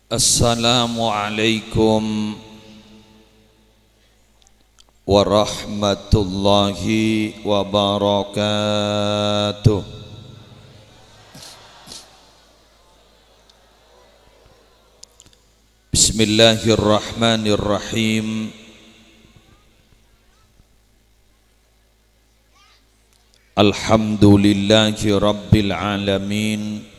Assalamualaikum warahmatullahi wabarakatuh. Bismillahirrahmanirrahim. Alhamdulillahi rabbil alamin.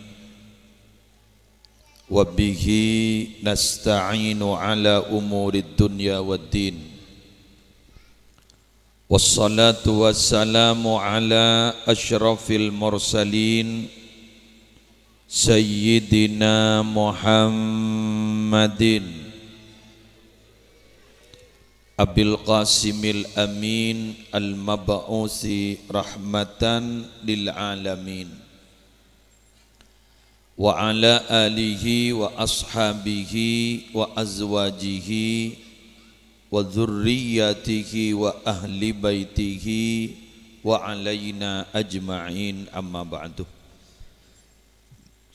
Wabihi nasta'inu ala umurid dunya waddin. Wassalatu wassalamu ala ashrafil mursalin Sayyidina Muhammadin Abil Qasimil Amin Al-Mab'usi rahmatan lil alamin wa ala alihi wa ashabihi wa azwajihi wa dzurriyyatihi wa ahli baitihi wa alaina ajma'in, amma ba'du.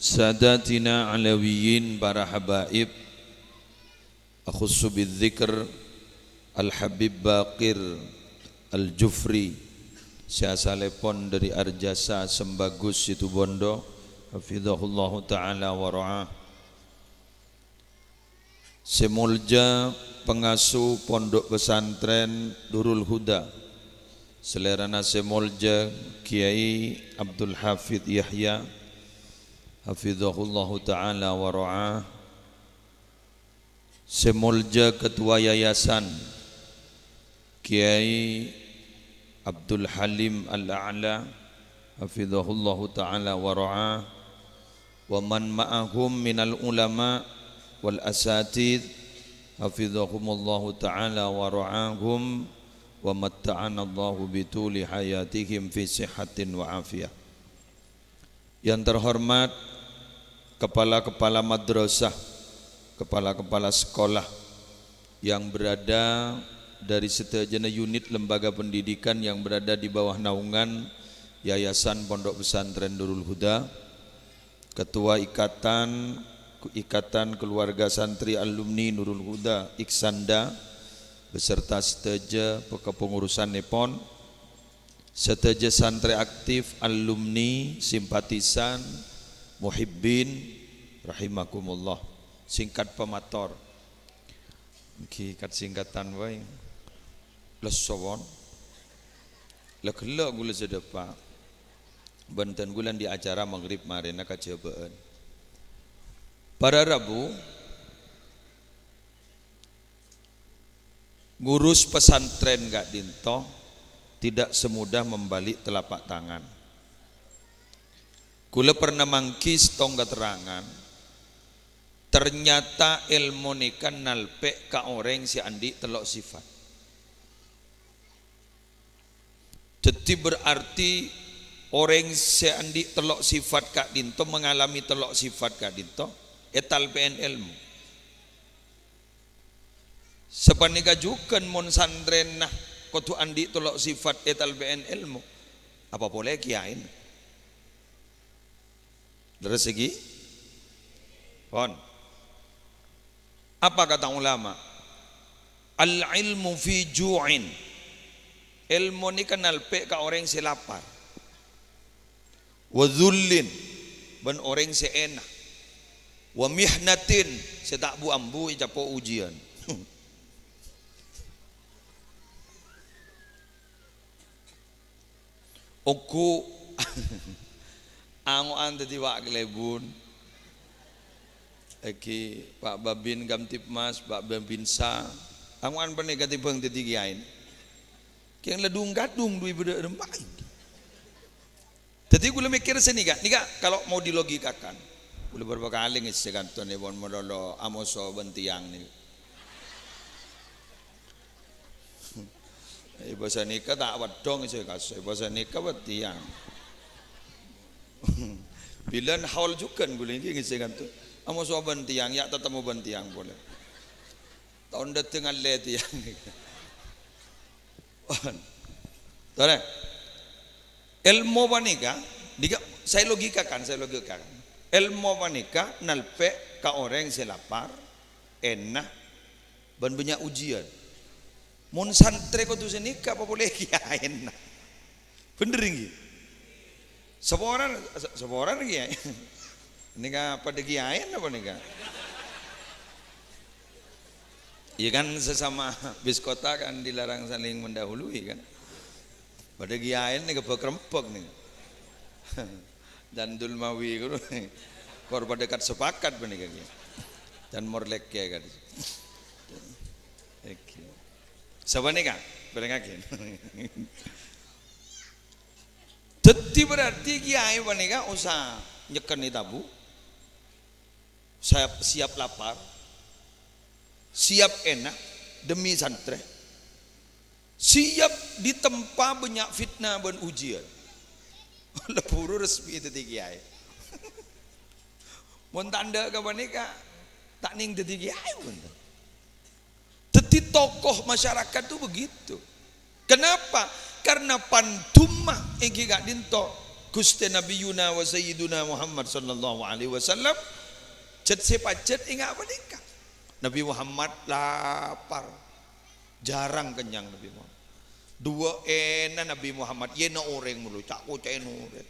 Sadatina alawiyin para habaib, akhussu bidzikr Al-Habib Baqir Al-Jufri, siasalepon dari Arjasa Sembagus Situbondo, hafizahullahu ta'ala wa ra'ah. Semulja pengasuh pondok pesantren Nurul Huda, selerana semulja Kiai Abdul Hafidh Yahya, hafizahullahu ta'ala wa ra'ah. Semulja ketua yayasan Kiai Abdul Halim Al-A'la, hafizahullahu ta'ala wa ra'ah. Wa man ma'ahum minal ulama wal asatid, hafizahumullahu ta'ala wa ra'ahum wa matta'anallahu bituli hayatihim fi sihatin wa afiyah. Yang terhormat kepala-kepala madrasah, kepala-kepala sekolah yang berada dari seterjana unit lembaga pendidikan yang berada di bawah naungan Yayasan Pondok Pesantren Nurul Huda, Ketua Ikatan Keluarga Santri Alumni Nurul Huda Iksanda beserta seteja kepengurusan Nepon, seteja santri aktif, alumni, simpatisan, muhibbin rahimakumullah. Singkat pemator. Kat singkatan wae. Lesowon. Lekelo gula sedepa. Benten gulan di acara maghrib marena kacobaan. Pada Rabu ngurus pesantren gak dinto tidak semudah membalik telapak tangan. Kula pernah mangkis tong keterangan, ternyata ilmu nikan nalpek ka orang si andi telok sifat. Jadi berarti orang seandi telok sifat kak dinto mengalami telok sifat kak dinto etal PN ilmu. Sepanika jukan mon sandren nah kotu andi telok sifat etal PN ilmu. Apa boleh kiain? Dari segi pon. Apa kata ulama? Al ilmu fi ju'in. Ilmu ni kan nalpe ka orang si lapar. Wa dhullin ban orang si enak. Wa mihnatin si tak bu ambu icapo ujian. Oku ango ante di wak kelebun. Eki Pak Babin Gamtipmas, Pak Babin Sa. Ango an pernah kati bang tetikiain. Yang ledung gadung dui beda rempai. Jadi gue mikir sini kan, nih kalau mau dilogikakan, gue beberapa kali ngisi kan tuh nih bon modalo amoso bentiang nih. Bahasa nikah tak wadong ngisi kasih, bahasa nikah bentiang. Bilan haul juga gue ngisi kan tuh, amoso bentiang ya tetap mau bentiang boleh. Tahun datang alet yang. Tore, ilmu panika, saya logikakan. ilmu panika nalpe ka orang selapar enak ban banyak ujian mun santri ko tu senika apa boleh kiain bener nggih seorang kiai nika pada kiain apa nika iya kan sesama bis kota kan dilarang saling mendahului kan pada kiain nika bekrempek nih dan dulmawi kudu korban dekat sepakat benika kiai dan morlek kiai kan oke sabanika berengakin Jadi berarti kiai panika usah nyekeni tabu siap lapar siap enak demi santri siap ditempa banyak fitnah dan ujian lepuru resmi itu kiai mun tanda ka panika tak ning dadi kiai pun dadi tokoh masyarakat tuh begitu kenapa karena pantumah iki gak dinto Gusti Nabi Yuna wa Sayyiduna Muhammad sallallahu alaihi wasallam cet sepacet ingat apa nikah Nabi Muhammad lapar jarang kenyang Nabi Muhammad dua Nabi Muhammad yena orang mulu cak kucain orang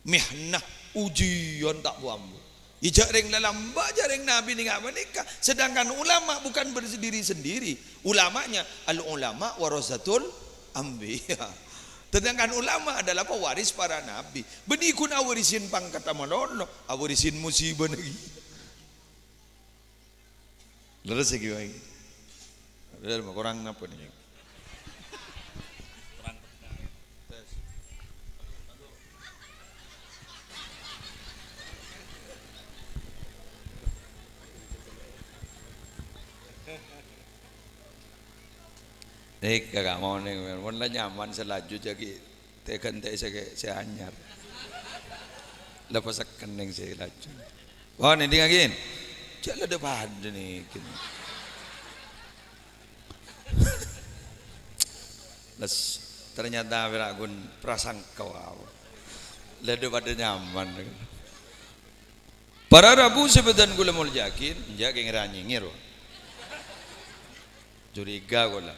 mihnah ujian tak buambu jaring lalamba jaring Nabi ni apa nikah sedangkan ulama bukan berdiri sendiri ulamanya al ulama warasatul ambiya sedangkan ulama adalah pewaris para nabi benikun awarisin pangkat amalolo awarisin musibah lagi leres lagi lagi ada kurang apa nih kagak mau nih, mun lah nyaman selaju jadi tekan teh saya anyar, lepas kening saya laju. Oh ini ngagin, jalan depan nih. Les ternyata beragun prasangka wow, lepas pada nyaman. Para rabu sebetan gula mul jakin, jakin ngeranyingir, curiga gula.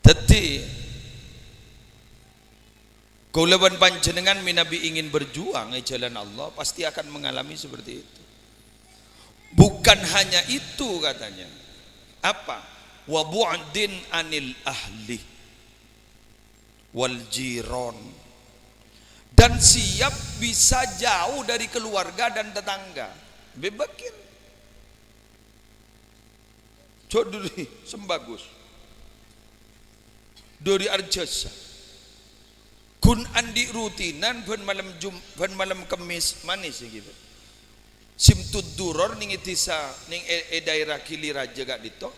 Teti kaulaban panjenengan minabi ingin berjuang di jalan Allah pasti akan mengalami seperti itu. Bukan hanya itu katanya. Apa? Wa bu'din anil ahli wal jiron. Dan siap bisa jauh dari keluarga dan tetangga. Bebakin. Coduri sembagus. Dari arjasa kun andi rutinan ban malam kemis manis gitu simtud duror ning itisa ning daerah kili raja gak dito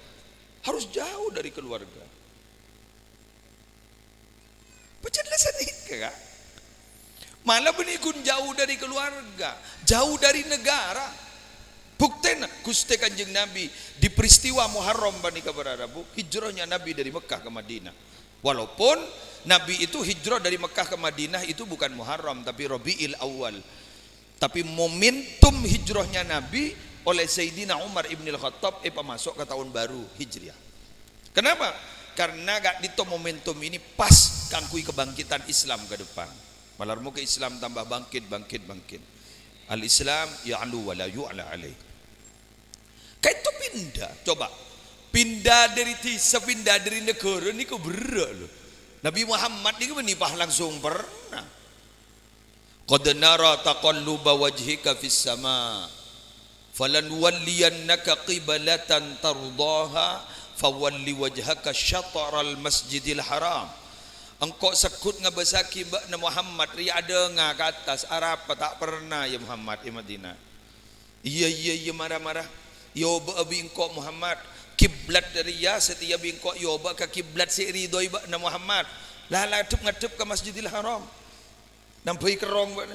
harus jauh dari keluarga penjelasan ini kak malah benikun jauh dari keluarga jauh dari negara buktena Gusti Kanjeng Nabi di peristiwa Muharram bani kabararabu hijrahnya Nabi dari Mekah ke Madinah. Walaupun Nabi itu hijrah dari Mekah ke Madinah itu bukan Muharram tapi Rabiul Awal. Tapi momentum hijrahnya Nabi oleh Sayyidina Umar ibn al-Khattab masuk ke tahun baru Hijriah. Kenapa? Karena gak dito momentum ini pas kangkui kebangkitan Islam ke depan. Malarmu ke Islam tambah bangkit. Al-Islam ya'lu wa la yu'la alaih. Kayak itu pindah dari tisa, pindah dari negara ini kok berat loh. Nabi Muhammad ini menipah langsung pernah. Qad nara taqalluba wajhika fis sama falan walliyannaka qiblatan tardaha fawalli wajhaka syatral masjidil haram. Engkau sekut ngabasaki bakna Muhammad ri ada nga ke atas Arab tak pernah ya Muhammad di Madinah. Iya marah-marah. Yo abi engkau Muhammad kiblat dari ya setiap bingkok yoba ke kiblat si ridhoi bakna Muhammad lah ngadep ke Masjidil Haram nampai kerong bakna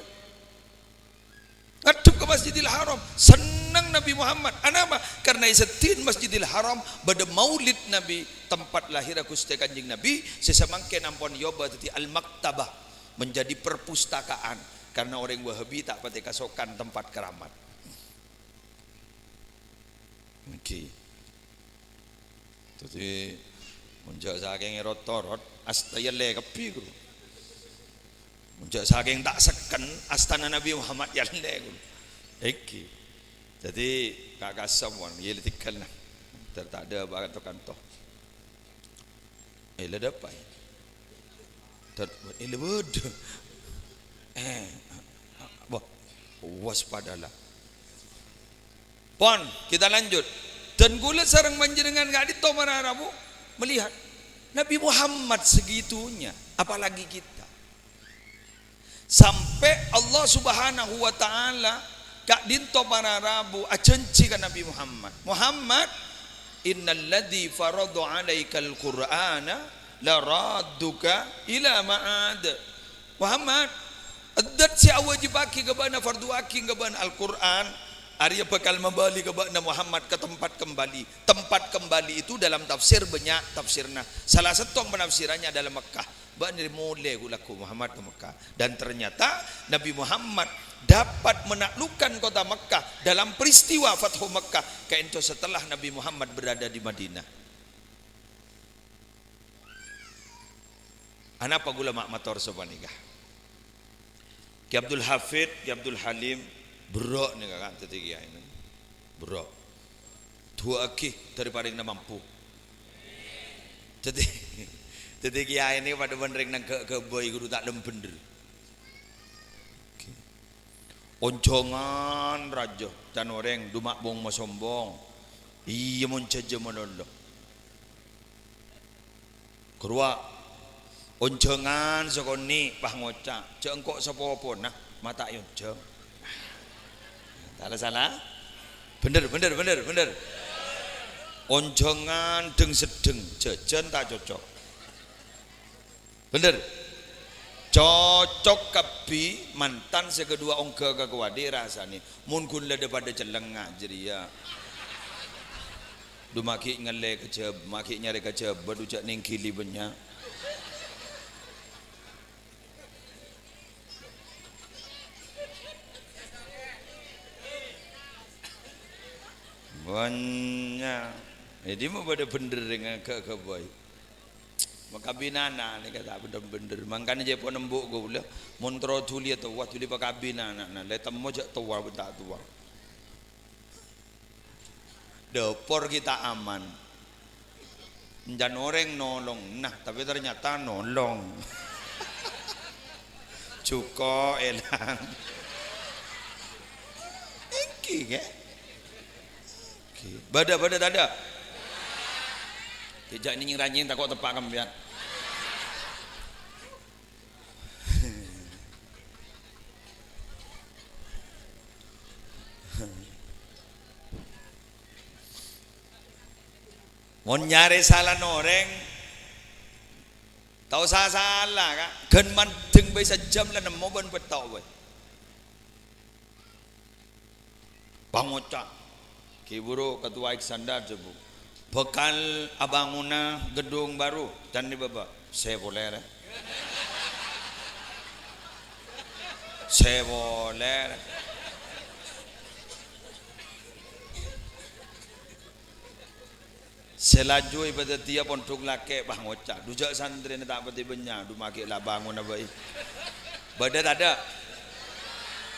ngadep ke Masjidil Haram senang Nabi Muhammad anapa karena isetin Masjidil Haram pada maulid Nabi tempat lahir Gusti Kanjeng Nabi sesamangke nampon yoba tadi al-maktabah menjadi perpustakaan karena orang Wahabi tak pati kasokan tempat keramat. Okey. Jadi munjak saking rotorot astayale kepi guru. Munjak saking tak seken astana Nabi Muhammad yalle guru. Iki. Jadi kakak someone ye tikal nah. Tak ada bakat kantor. Le dapat. Le bud. Waspadalah. Pon, kita lanjut. Dan gula sarang panjenengan gak dito mararabu melihat Nabi Muhammad segitunya, apalagi kita. Sampai Allah Subhanahu wa taala gak dinto mararabu acenci kan Nabi Muhammad. Muhammad, innalladzi faradu 'alaikal qur'ana laradduka ila ma'ad. Muhammad, adat si awajibaki gabana fardu aki gabana Al-Qur'an, Arya bakal membali kepada Muhammad ke tempat kembali. Tempat kembali itu dalam tafsir banyak tafsirna. Salah satu penafsirannya adalah Mekah. Banir mulai gulaku Muhammad ke Mekah. Dan ternyata Nabi Muhammad dapat menaklukkan kota Mekah dalam peristiwa Fathu Mekah. Kainto setelah Nabi Muhammad berada di Madinah. Anapa gula mak mator sobanikah? Ki Abdul Hafid, Ki Abdul Halim, berok ni kakak tetiga ini, berok. Dua aki daripada yang mampu. Jadi, tetiga ini pada benereng nang ke boy guru tak lem bener. Oncongan raja dan orang dumak bong masombong. Iya moncaja manolong. Kedua. Oncengan sokoni pah ngocak cengkok sepopo nah mata yun ceng salah bener oncengan deng sedeng jajan tak cocok bener cocok kapi mantan sekedua ongke kekuadi rasani mun kun lada pada celengah jeria du maki ngale keceb maki nyari keceb badu cak ningkili banyak. Banyak. Jadi mau pada bener dengan ke boy. Maka binana ni kata bener-bener. Makanya je pun nembuk go pula. Montro tuli atau wah tuli pakai binana. Nah, letam moja tua bentak tua. Dapur kita aman. Jangan orang nolong. Nah, tapi ternyata nolong. Cuko elang. Iki ke? Bada tak ada. Tidak ni ranjing takut tepak kambian. Mau nyari salah noreng, tahu salah kan? Kan manting bisa jam lah nemu ban petau. Bangocak. Kiburu ketua Iksandar jebu bekal abanguna gedung baru dan di bawah saya boleh selaju ibadah dia pontuk lake bang ocak dujak santri ni tak pati benya du maki lah bangun apa badat ada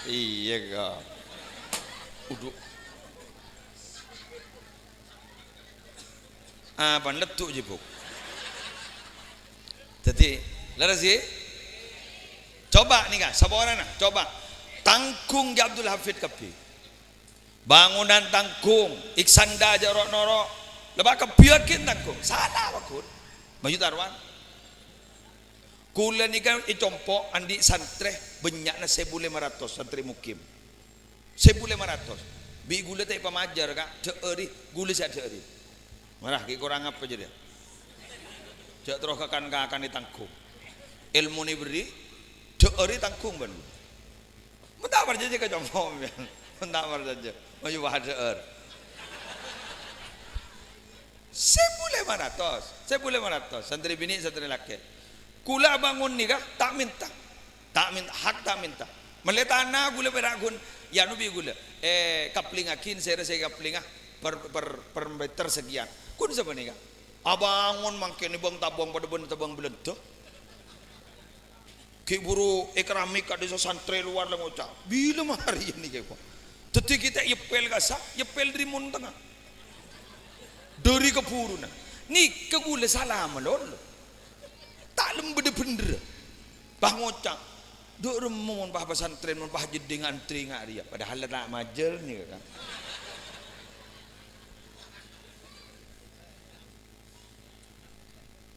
iya ka uduk pandetuk je buk. Jadi, laras ye. Coba ni kan, sabaran nah, coba. Tangkung di Abdul Hafid Kapi. Bangunan tangkung, Iksanda jarok norok. Lepas kebiakin tangkung. Salah bakun. Maju tarwan. Kula ni kan icompo andi santre banyak na 1.500 santri mukim. 1.500. Bi gula tak pamajar kak, ceeri gula saya ceeri. Marah ki kurang apa je dia. Jak terus kakan di tangkung. Ilmu ni beri, ceeri tangkung ban. Mentah saja ke jompo. Mentah saja. Maju bahar ceer. 1.500 santri bini santri laki. Kula bangun ni kah tak minta hak tak minta Mele tanah gula peragun ya nubi gula kaplingakin saya kaplinga per meter sekian kun sebenarnya abangun mangkin ibang tabang pada ben tabang belento ki buru ekramik ada santri luar lang ucap bila mahari ini kayak apa teti kita yepel kasa yepel dari mun tengah dari kepuruna ni kegula salah malol tak lembede bener bah ngocak duk remon bah pesantren mun bah jeding antri ngak dia padahal tak majer ni kan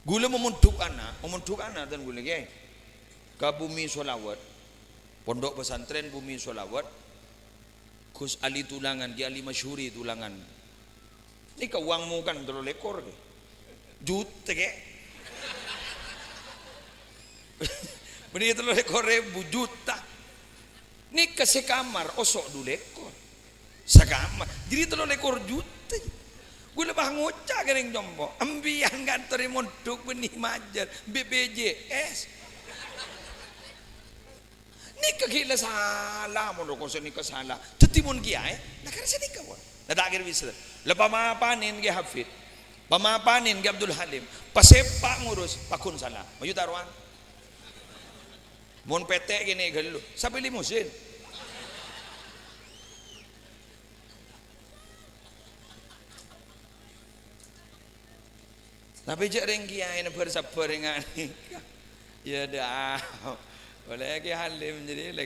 gula memuntuk anak dan gula ke bumi solawat pondok pesantren bumi solawat Gus Ali Tulangan di Ali Masyhuri Tulangan ini ke uangmu kan terlalu lekor ke juta ke benih terlalu lekor 1000 juta ini ke sekamar osok dulu lekor sekamar jadi terlalu lekor juta gue lebah ngocak kering jompo ambian kantor mondok benih majar BPJS ni kagila salah mo ko sa ni kasala tutimon giya nak sa ni ka na dagir bisa la pamapanin gi Hafid pamapanin gi Abdul Halim pasepa ngurus pakun sala mayutarwan mon pete gini galo sabi limusin tapi jarang giya na bersapar dengan ya dah boleh ke Halim jadi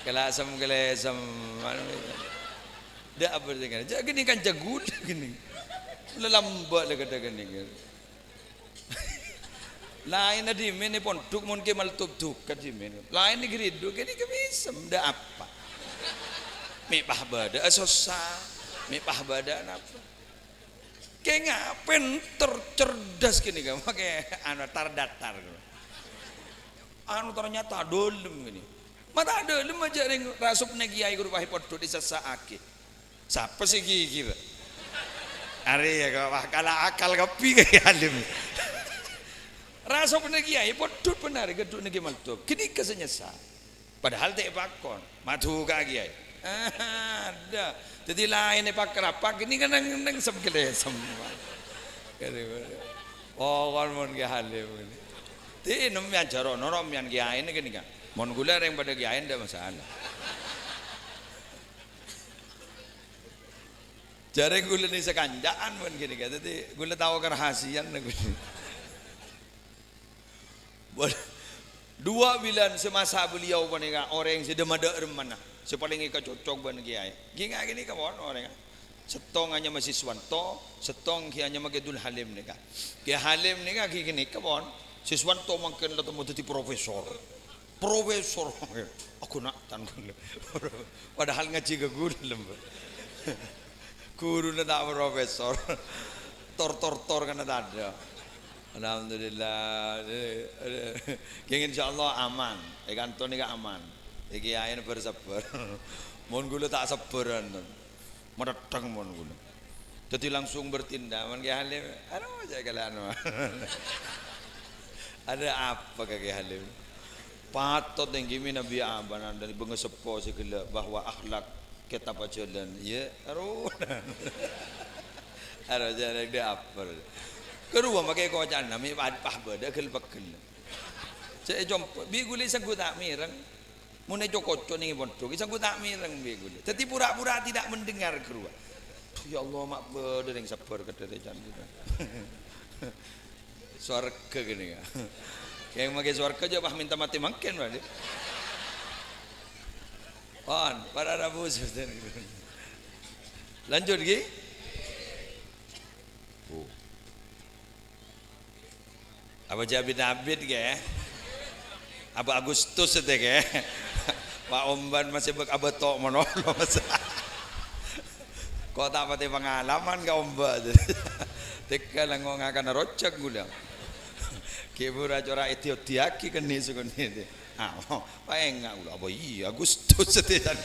kelasam mana dah apa dengan jadi gini kan jagul gini lambat lah kata gini lain ada mana pun tuk mun ke mal tup kat mana lain ni geridu gini kemisem dah apa mi pahbada asosa mi pahbada apa kayak ngapain tercerdas gini kan pakai tar datar ternyata dolem ini mata dolem aja ring rasup negiai guru pahi podo di sesaaki siapa sih kira ari ya kalau akal kapi kayak alim rasup negiai podo benar geduk negi maltu kini kesenyesa padahal tak pakon matu kagiai ada jadi lain pak kerapak ini kan neng sebegede semua oh kan mon ke halim ini ti nomyan jaro nomyan giain gini kan mon gula yang pada giain tidak masalah jare gula ni sekanjaan pun gini kan jadi gula tahu kerahasian dua bilan semasa beliau panika orang yang sedang ada remana sepaling ika cocok ban giai ginga gini kan orang setong hanya masih Siswanto setong hanya magedul Halim nika ki Halim nika gini kan Siswanto mungkin lah temu jadi profesor aku nak tan padahal ngaji ke guru guru nak profesor tor kan ada alhamdulillah kengin insyaallah aman kantor ni aman iki ayen bersabar mun gula tak sabaran mereteng mun gula jadi langsung bertindak man ki Halim aduh aja kalian ada apa kakek Halim patut yang gini Nabi Abanan dari bengesepo segala bahwa akhlak kita pacaran ya arunan jalan dia apa kedua makai kocaan nami apa beda kelpakkel saya jumpa biguli sanggup tak mireng mune cokocok nih bontok sanggup tak mireng biguli tapi pura-pura tidak mendengar kedua ya Allah mak beda yang sabar kata dia jangan swarga gini ya yang makai swarga aja bah minta mati makin berarti para Rabu sudah lanjut lagi apa Abid ke apa Agustus itu ke Pak Omban masih bekabetok monolog kok tak pati pengalaman ka Omba teka lang ngakan rocak gula kibura cora Etiopiaki kan ni sukun ni paeng ngak apa iya Agustus setetan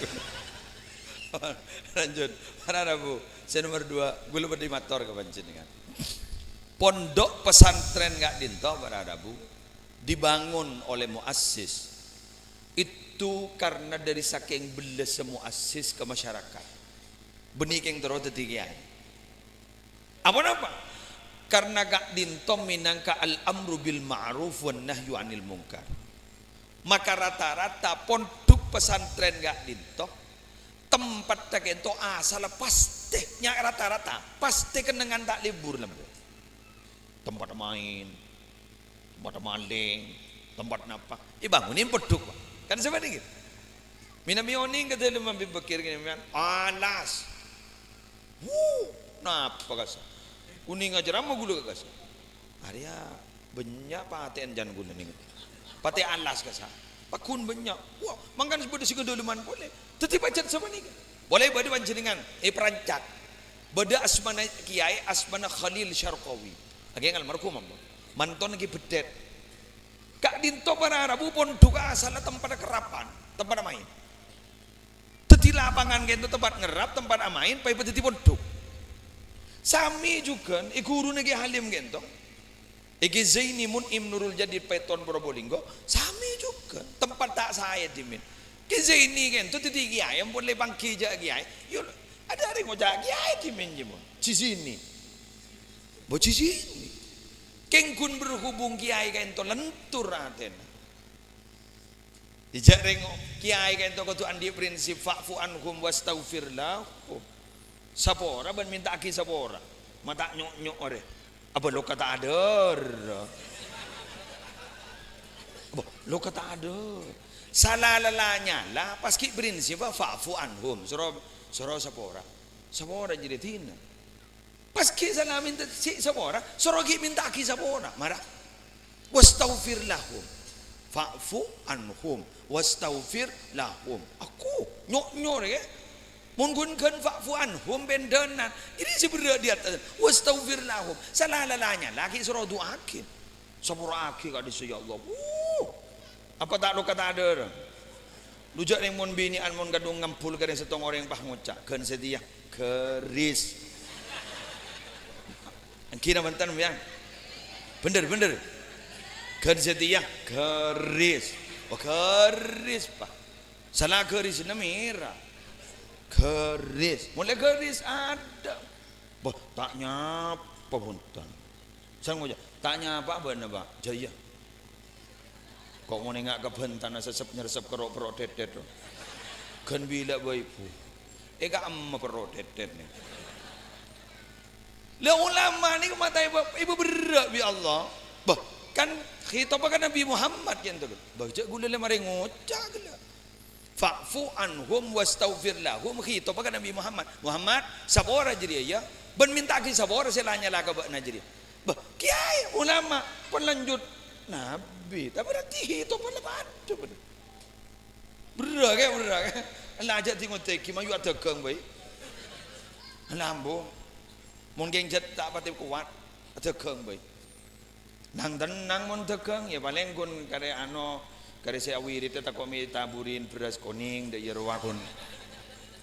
lanjut para Rabu saya nomor 2 gula berdiri motor ke panjenengan pondok pesantren gak dinto para Rabu dibangun oleh muassis itu itu karena dari saking belas semua asis ke masyarakat. Benih yang terus ketiga. Apa? Karena gak dintom minangka al-amru bil ma'ruf wan nahyu anil munkar. Maka rata-rata pondok pesantren gak dintom tempat tak itu asal pasti nya rata-rata pasti kenangan tak libur lembut. Tempat main, tempat maling, tempat napa. Bangunin pondok kan seperti gitu. Minamioni kata lemah bibakir gini alas. Napa kasa? Kuning aja ramah gula kasa. Arya banyak paten jan gula nih. Pate alas kasa. Pakun banyak. Wah, mangkan sebut si kedoluman boleh. Tetapi baca sama ni. Boleh bade panjenengan. Perancak. Bade asmana kiai asmana Khalil Syarqawi. Agi almarhum ambo. Manton lagi bedet. Kak dinto para Arabu pun duka asal tempat kerapan, tempat main. Teti lapangan gitu tempat ngerap, tempat main, pai teti pondok. Sami juga, guru negi halim gitu. Iki Zaini Mun'im Nurul Jadid Peton Probolinggo, sami juga tempat tak saya dimin. Ki Zaini gitu teti kiai, boleh pangki jaga kiai. Yo ada hari mau jaga kiai dimin jemon. Cisini, bo cisini. Kengkun berhubung kiai gitu lentur aten. Dijak rengok kiai gitu kudu andi prinsip fa'fu anhum wastaghfir lahum. Sapora ban minta aki sapora. Mata nyok-nyok ore. Apa lo kata ada? Lo kata ada. Salah lalanya lah paski prinsip fa'fu anhum. Soro sapora. Sapora jadi tina. Paski salah minta si sapora, sorogi minta aki sapora. Marah. Wastaghfir lahum. Fa'fu anhum wastaghfir lahum. Aku nyok-nyok ya. Mungkin kan fa'fu anhum bendenan. Ini sebenarnya dia wastaghfir lahum. Salah lalanya lagi suruh doakin. Sapora aki kadi ya Allah. Apa tak lo kata ada? Lujak yang mon binian mon gadung ngampul kadang setong orang yang pah ngocak kan sedia keris. Kira mantan ya. Bener. Kan setia keris. Oh keris pak. Salah keris na merah. Keris. Mulai keris ada. Bah taknya apa punten. Sang moja. Taknya apa bener pak? Jaya. Kok mau nengak ke bentan sesep nyeresep kerok dedet. Kan bila baik bu. Eka amma perok dedet nih. Lah ulama ni mata ibu berak bi Allah. Bah kan khitab kan Nabi Muhammad yang tu. Baca gula le mari ngocak gula. Fa'fu anhum wastaghfir lahum khitab kan Nabi Muhammad. Muhammad sabora jadi ya. Ben minta ki sabora selanya lah ka najri. Bah kiai ulama penlanjut Nabi. Tapi berarti khitab pun ada. Berak. Allah ajak tengok teki mayu ada keng baik. Lambo mungkin jet tak pati kuat tekeng baik nang tenang mon tekeng ya paling kun kare ano kare saya wirid tak kok mi taburin beras kuning de yerwa kun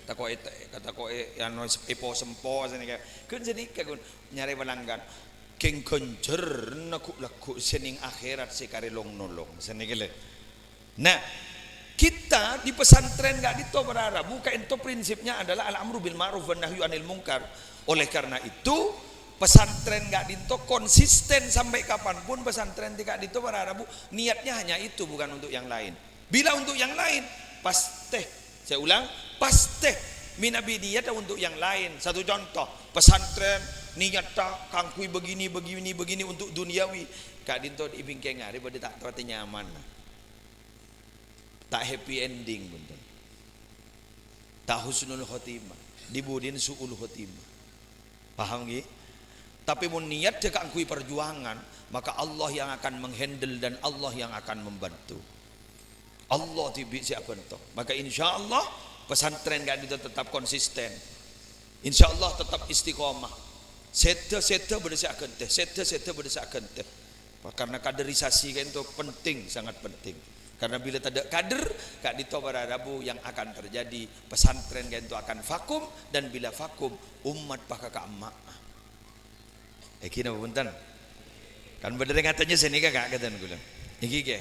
tak kok kata kok ano epo sempo sini kayak kun jadi kun nyari pelanggan keng kencer naku laku sening akhirat si kare long nolong sini kele. Nah kita di pesantren gak dito berara bukan itu prinsipnya adalah al-amru bil ma'ruf wan nahyu anil munkar. Oleh karena itu pesantren gak dito konsisten sampai kapanpun pesantren tidak dito berara bu niatnya hanya itu bukan untuk yang lain. Bila untuk yang lain pasti saya ulang pasti minabi niat untuk yang lain. Satu contoh pesantren niat tak kangkui begini untuk duniawi gak dito ibingkeng hari pada tak tahu nyaman. Tak happy ending betul. Tak husnul khotimah, dibudin suul khotimah. Paham nggih? Tapi mun niat dekat angkui perjuangan, maka Allah yang akan menghandle dan Allah yang akan membantu. Allah tibi siapa bentuk. Maka insya Allah pesantren kan itu tetap konsisten. Insya Allah tetap istiqomah. Seta berdesakan teh, seta berdesakan teh. Karena kaderisasi kan itu penting, sangat penting. Karena bila tidak kader, kak dito para Rabu yang akan terjadi pesantren kan itu akan vakum dan bila vakum umat pakak emak. Kina punten. Kan bener katanya seni kak katan gula. Iki ke.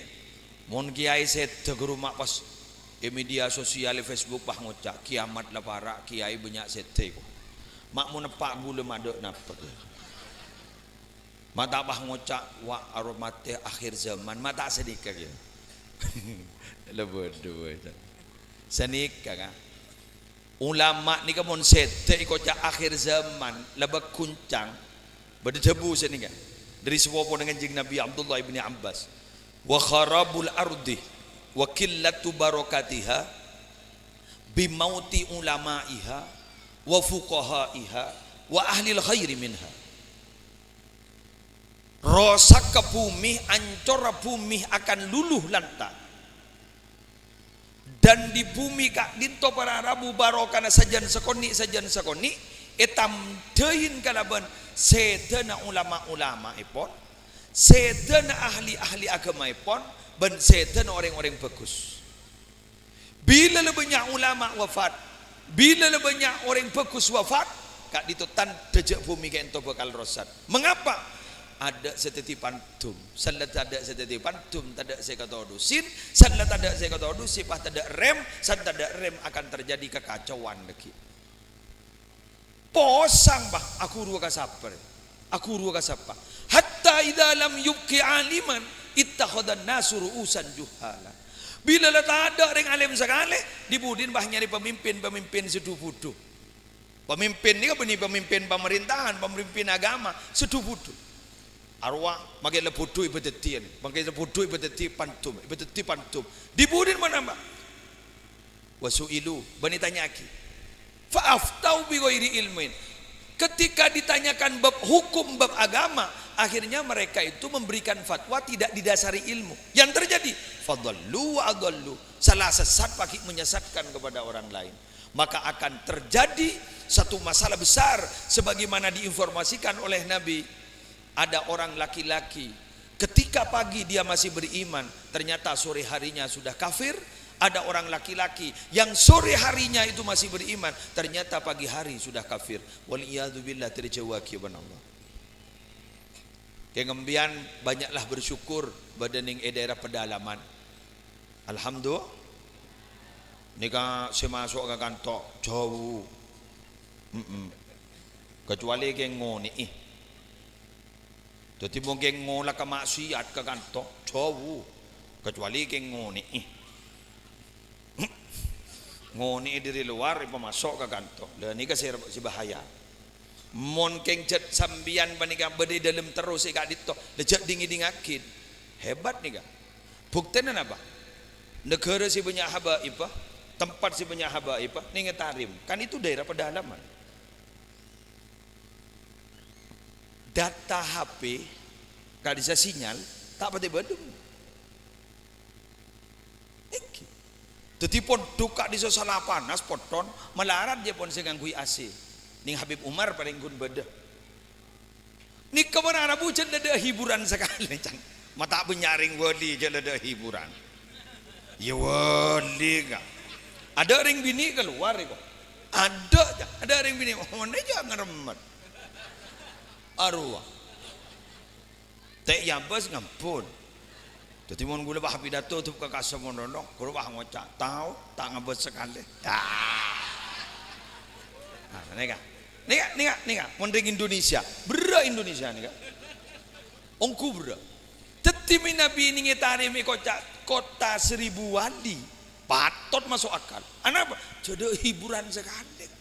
Mon kiai set guru mak pas media sosial Facebook bah ngocak kiamat lah para kiai banyak sete ko. Mak mu nepak gula madok napa ke. Mata bah ngocak wa aromate akhir zaman mata sedikah ya. Lebodo itu. Senikah kan. Ulama ni kamun sete ikocak akhir zaman lebak kuncang berdebu senikah. Dari sepupu dengan jeng Nabi Abdullah ibni Abbas. Wa kharabul ardi wa qillatu barakatiha bimauti ulamaiha wa fuqahaiha wa ahlil khairi minha. Rosak ke bumi, ancor bumi akan luluh lantak. Dan di bumi kak dinto para rabu barokana sajan sekoni etam dein kalaban sedena ulama-ulama ipon, sedena ahli-ahli agama ipon, ben sedena orang-orang bagus. Bila lebihnya ulama wafat, bila lebihnya orang bagus wafat, kak ditutan dejak bumi kayak ento bakal rosat. Mengapa? Ada setetipan tum, salat ada setetipan tum, tak ada saya kata dusin, salat ada saya kata dusin, pas tak ada rem, salat tak ada rem akan terjadi kekacauan lagi. Posang bah, aku rua kasapa, aku rua kasapa. Hatta idza lam yubqi aliman ittakhadhan nasu ru'usan juhala. Bila tak ada orang alim sekali, dibudin bah nyari pemimpin sedu-budu. Pemimpin ni kan pemimpin pemerintahan, pemimpin agama sedu-budu. Arwah makin lepudu ibadetian, makin lepudu ibadeti pantum, dibudin mana mbak? Wasuilu, bani tanyaki. Fa'aftau bi ghairi ilmin. Ketika ditanyakan bab hukum, bab agama, akhirnya mereka itu memberikan fatwa tidak didasari ilmu. Yang terjadi, fadallu wa adallu, salah sesat pakai menyesatkan kepada orang lain. Maka akan terjadi satu masalah besar sebagaimana diinformasikan oleh Nabi. Ada orang laki-laki ketika pagi dia masih beriman, ternyata sore harinya sudah kafir. Ada orang laki-laki yang sore harinya itu masih beriman, ternyata pagi hari sudah kafir. Waliyadzubillah, terjawaki ban Allah. Kengembian banyaklah bersyukur badaning daerah pedalaman. Alhamdulillah. Nika semasuk ke kantor jauh. Kecuali keng ngoni jadi mungkin ngolah ke maksiat ke kantor jauh, kecuali keng ngoni ngoni dari luar ipa masuk ke kantor dan ini kasih si bahaya mon keng jet sambian banika bedi dalam terus ika dito lejak dingin-dingin hebat nih kan buktinya apa negara si banyak haba ipa tempat si banyak haba ipa nih ngetarim kan itu daerah pedalaman. Data HP kalau bisa sinyal tak pati badung. Jadi pun duka di sosala panas poton melarat dia pun senganggui AC. Ning Habib Umar paling gun beda. Ni kemana anak bujan ada hiburan sekali can. Mata penyaring wali je ada hiburan. Ya wali kan. Ada ring bini keluar kok. Ada ring bini. Mana jangan remet. Arwah tak yabas ngampun jadi mon gula bah pidato tu ke kasar mononong gula bah ngocak tahu tak ngabet sekali nika mondeng Indonesia bera Indonesia nika ongku bera tetimi nabi ini ngetarim kocak kota 1000 wadi patot masuk akal apa jodoh hiburan sekali.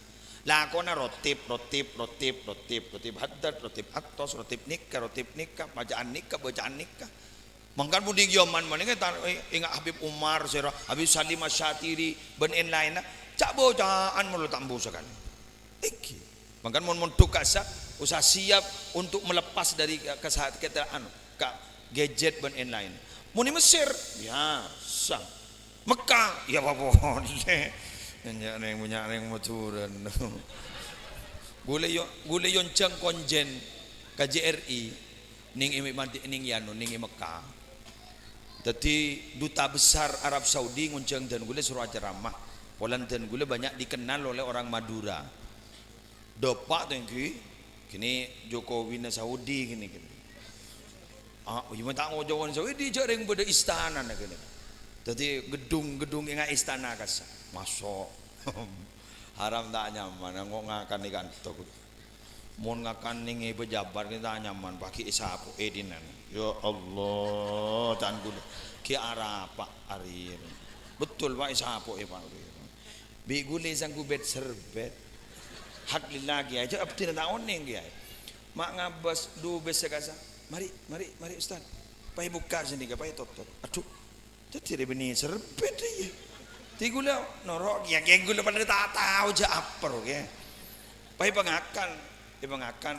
Lah kona rotip haddad, rotip aktos, rotip nikah, bacaan nikah. Mangkan muding yoman mana kan ingat Habib Umar, Habib Salim Asyatiri, ben lain cak bocaan mulut tambu sekali. Iki. Mangkan mon tukasa usah siap untuk melepas dari kesakitan gadget ben lain. Muni Mesir biasa. Mekah ya apa boleh. Punya yang motoran. Gule yon ceng konjen KJRI ning mati ning yano ning Mekah. Jadi duta besar Arab Saudi ngunceng dan gule suruh ceramah. Polan dan gule banyak dikenal oleh orang Madura. Dopak tengki kini Jokowi na Saudi gini. Gimana tak ngojokan Saudi jarang pada istana gini. Jadi gedung-gedung yang istana kasa masuk haram tak nyaman ngok ngakan ikan tok mun ngakan ning pejabat kita nyaman pakai isapu edinan ya Allah tan gula ki arah Pak Arir betul Pak isapu Pak Arir bi gule sang kubet serbet hak lagi aja abdi na oning dia mak ngabas du besa kasa mari Ustaz pai buka sini ka pai tot aduh jadi benih serbet dia ti gula norok ya gula pada tak tahu je apa ya pai pengakan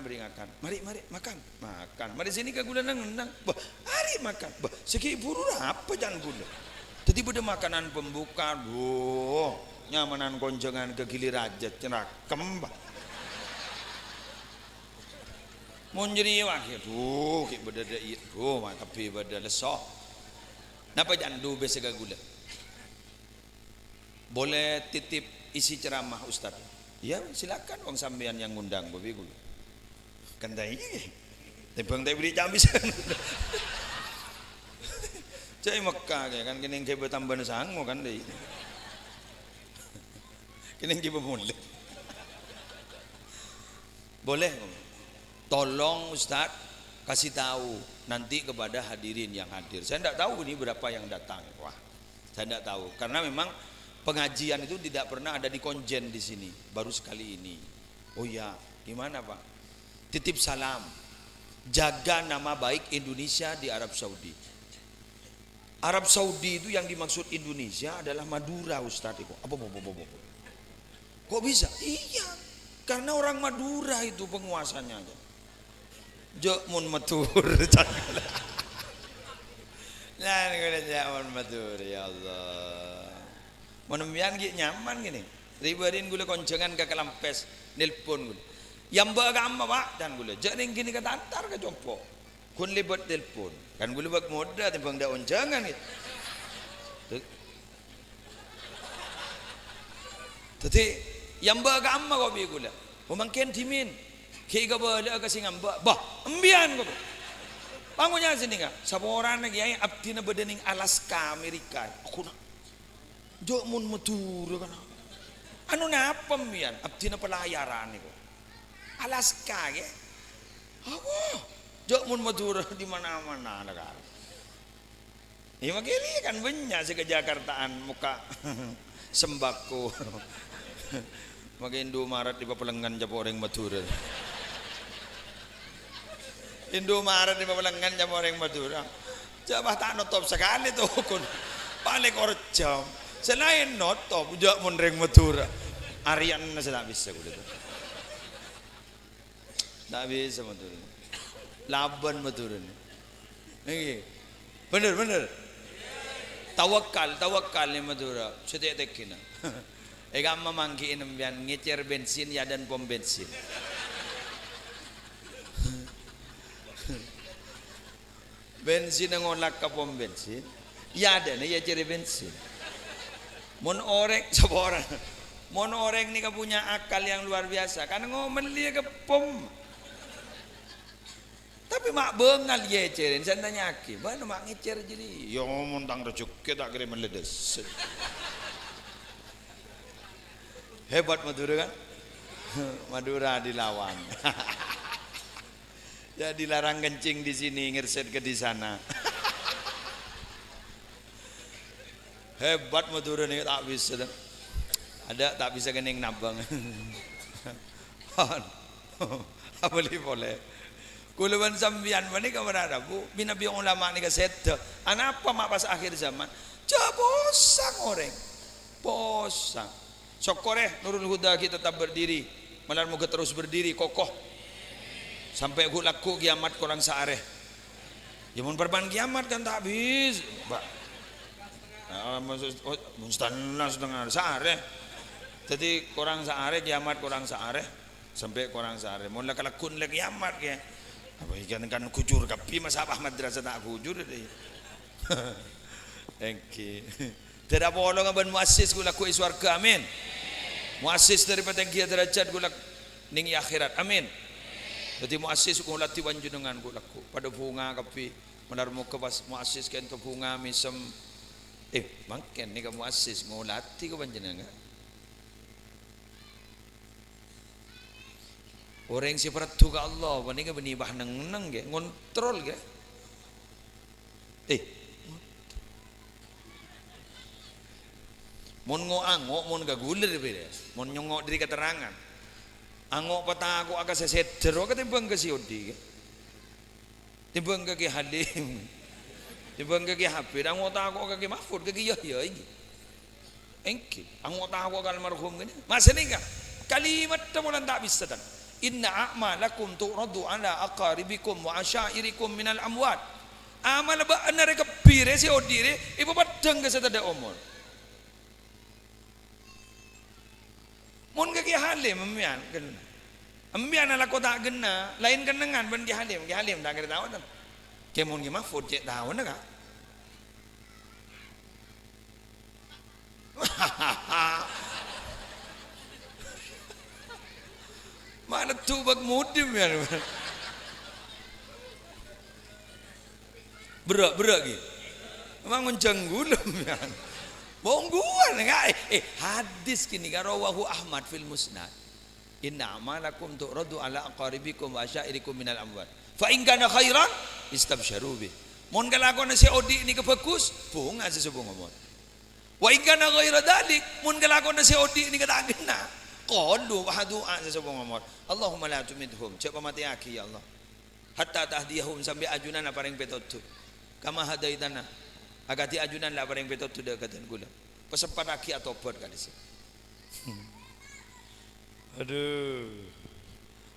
beri ngakan mari makan mari sini ka gula nang bah hari makan bah seki buru apa jangan gula jadi beda makanan pembuka duh nyamanan konjongan ke gilir aja cerakem bah mun jadi wakil duh ki beda da duh tapi beda lesoh napa jangan du besa gula boleh titip isi ceramah Ustaz ya silakan wong sampean yang ngundang bobi gula kandai tebang tak beri jam bisa cai Mekah kan kening ke bertambah sango kan deh kening ke bermula boleh tolong Ustaz kasih tahu nanti kepada hadirin yang hadir. Saya tidak tahu ini berapa yang datang. Wah, saya tidak tahu karena memang pengajian itu tidak pernah ada di konjen di sini. Baru sekali ini. Oh ya, gimana Pak? Titip salam. Jaga nama baik Indonesia di Arab Saudi. Arab Saudi itu yang dimaksud Indonesia adalah Madura Ustaz. Apa? Kok bisa? Iya, karena orang Madura itu penguasanya aja. Jok mun matur nah ini mun matur ya Allah menembian gitu nyaman gini ribarin gula koncengan ke kelampes nelpon gula yang beragama Pak dan gula jadi gini kata antar ke jompo kun libat nelpon kan gula bak moda timbang daun jangan gitu jadi yang beragama kok bi gula memangkin timin kaya bala kasi ngamba bah ambian ko bangunnya sini ka sa orang lagi ay abdi na badaning Alaska Amerika ako na jo mun matur ka na ano na pambian abdi na pelayaran ko Alaska ge ako jo mun matur di mana-mana na ka makili kan banyak sa Jakartaan muka sembako mag-Indo Marat di papalangan japo orang matur Indomaret di papalangan jam orang Madura. Jabah tak notop sekali tuh kun. Paling orjam. Selain notop, juga munreng Madura. Arian saya tak bisa kuda tu. Tak bisa Madura. Laban Madura ni. Bener. Tawakal ni Madura. Setiap tekina. Egam memangki inambian ngecer bensin ya dan pom bensin. Bensin ngolak ke pom bensin ya ada nih ya ciri bensin mon orek seorang mon orek nih punya akal yang luar biasa karena ngomel dia ke pom tapi mak bengal ya ciri saya tanya aki mana mak ngecer jadi yo montang rezeki tak kira meledes hebat Madura kan Madura dilawan ya dilarang kencing di sini ngirset ke di sana hebat Madura nih tak bisa ada tak bisa kening nabang apa boleh kuluban sambian mana kamar ada bu binabi ulama nih kaset anapa mak pas akhir zaman bosang orang bosang sokoreh Nurul Huda kita tetap berdiri malah moga terus berdiri kokoh sampai aku laku kiamat korang seareh ya mun berban kiamat kan tak habis Pak mustanna setengah seareh jadi korang seareh kiamat korang seareh sampai korang seareh mun lah kalakun lah kiamat ke apa ikan kan kujur kapi mas apa madrasah tak kujur deh engke tidak boleh ngaban muassis gula ku iswarga amin muassis daripada kia derajat gula ning akhirat amin. Jadi muassis ko lati wanjunungan ko lakko pada bunga kapi menarmo ka pas muassis ken ka bunga misem Mangken ni kamu asis ngolati ko panjenengan. Orang si peratu ke Allah, wani ka benibah nang ge, ngontrol ge. Mon angok, mon gagulir beda, mon nyongok diri keterangan. Angok pata aku agak sesedero ketimbang ke siodi ge. Timbang ke Halim. Timbang ke Hafid, angok ta aku ke Mahfud ke Yahya iki. Engki, angok ta aku kal marhum gini. Masa ni ka kalimat temulan tak bisa dan. Inna a'malakum tu'radu ala aqaribikum wa asyairikum minal amwat. Amal ba anare kepire si odire ibu padang ke setada omol. Mun ke Halim memian kan. Ambian ala kota gena, lain kenengan ben Ki Halim tak kira tahu kan. Ke mun ki Mahfud cek tahu na ka. Mana tu bag mudim ya. Berak gitu. Memang mencanggulum ya. Bongguan enggak hadis kini rawahu Ahmad fil Musnad. Inna amalakum tu'radu ala aqaribikum wa asyairikum minal amwat. Fa in kana khairan istabsyaru bih. Mun kalakon si odi ni kebagus, bunga sesubung ngomong. Wa in kana ghaira dalik, mun kalakon si odi ni katagena. Qalu wa du'a sesubung ngomong. Allahumma la tumidhum, cek pamati aki ya Allah. Hatta tahdiyahum sampai ajunan apa yang petotu. Kama hadaitana. Agati ajunan la apa yang petotu dekatan gula. Pesempat aki atau tobat kali sih. Aduh.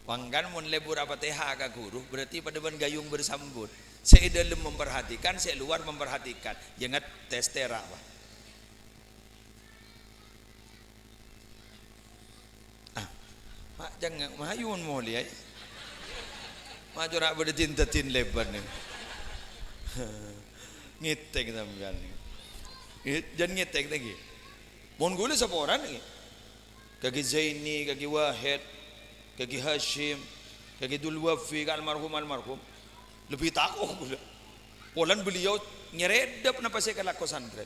Wangkan mun lebur apa TH ka guru berarti pada ban gayung bersambut. Saya dalam memperhatikan, saya luar memperhatikan. Jangan tes tera. Mak jangan mahayun mo liay. Majora berdetin tetin lebar nih. Ngitek sampean. Jangan ngitek lagi. Mun gula saporan lagi. Kaki Zaini, kaki Wahid, kaki Hashim, kaki Dul Wafi, almarhum. Lebih takut pula. Polan beliau nyeredap napa saya kalak pesantren.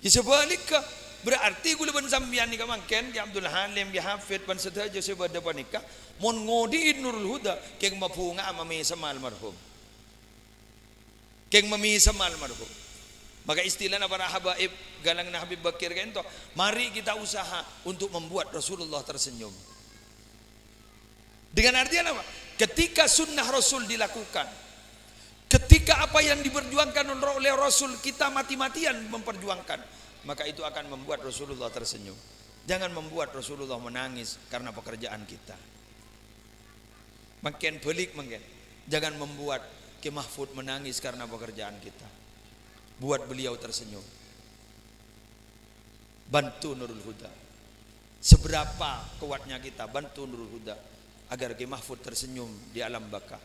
Ya sebaliknya berarti gula ban sambian ni kamangken ki Abdul Halim ki Hafid ban sedaja sebada panika mon ngodi Nurul Huda keng mapunga amami samal marhum. Keng mami samal marhum. Maka istilah na para habaib galang na Habib Bakir kento, mari kita usaha untuk membuat Rasulullah tersenyum. Dengan artian apa? Ketika sunnah Rasul dilakukan, ketika apa yang diperjuangkan oleh Rasul kita mati-matian memperjuangkan, maka itu akan membuat Rasulullah tersenyum. Jangan membuat Rasulullah menangis karena pekerjaan kita. Makin belik makin. Jangan membuat Ki Mahfud menangis karena pekerjaan kita. Buat beliau tersenyum. Bantu Nurul Huda. Seberapa kuatnya kita bantu Nurul Huda agar Ki Mahfud tersenyum di alam baka.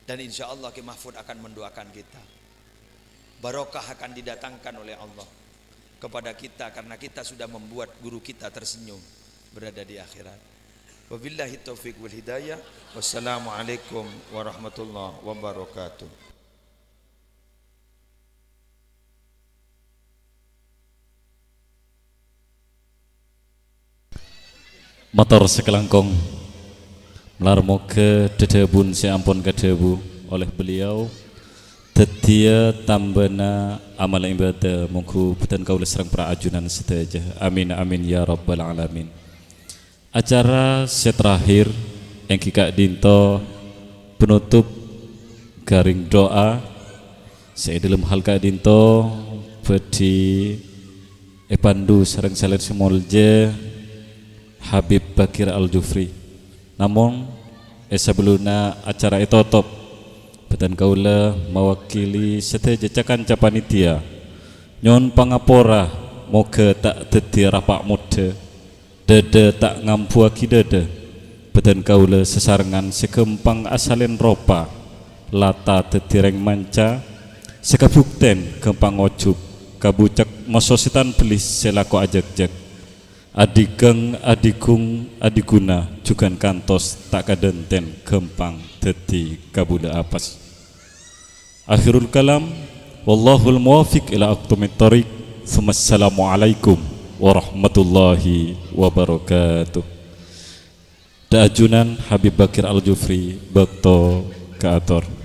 Dan insya Allah Ki Mahfud akan mendoakan kita. Barokah akan didatangkan oleh Allah kepada kita karena kita sudah membuat guru kita tersenyum berada di akhirat. Wabillahi taufiq wal hidayah. Wassalamualaikum warahmatullahi wabarakatuh. Motor sekelangkong melarmo ke dedebun si ampun ke debu oleh beliau tetia tambana amal ibadah mungku dan kaula serang para ajunan sedaja. Amin amin ya rabbal alamin. Acara terakhir yang kika dinto penutup garing doa saya dalam hal kak dinto bedi epandu sareng saler semolje Habib Bakir Al-Jufri. Namun sebelumnya acara itu top betan kaula mewakili seteja cakan capanitia nyon pangapora moga tak dadi rapak muda dada tak ngampu aki dada betan kaula sesarengan sekempang asalen ropa lata dadi reng manca sekabukten kempang ojub kabucak masositan belis selaku ajak-jak adikeng adikung adikuna jugan kantos tak kadenten gempang dadi kabuda apas. Akhirul kalam wallahul muwafiq ila aqwamit thoriq. Assalamualaikum warahmatullahi wabarakatuh. Daajunan Habib Bakir Al-Jufri Bekto Kaator.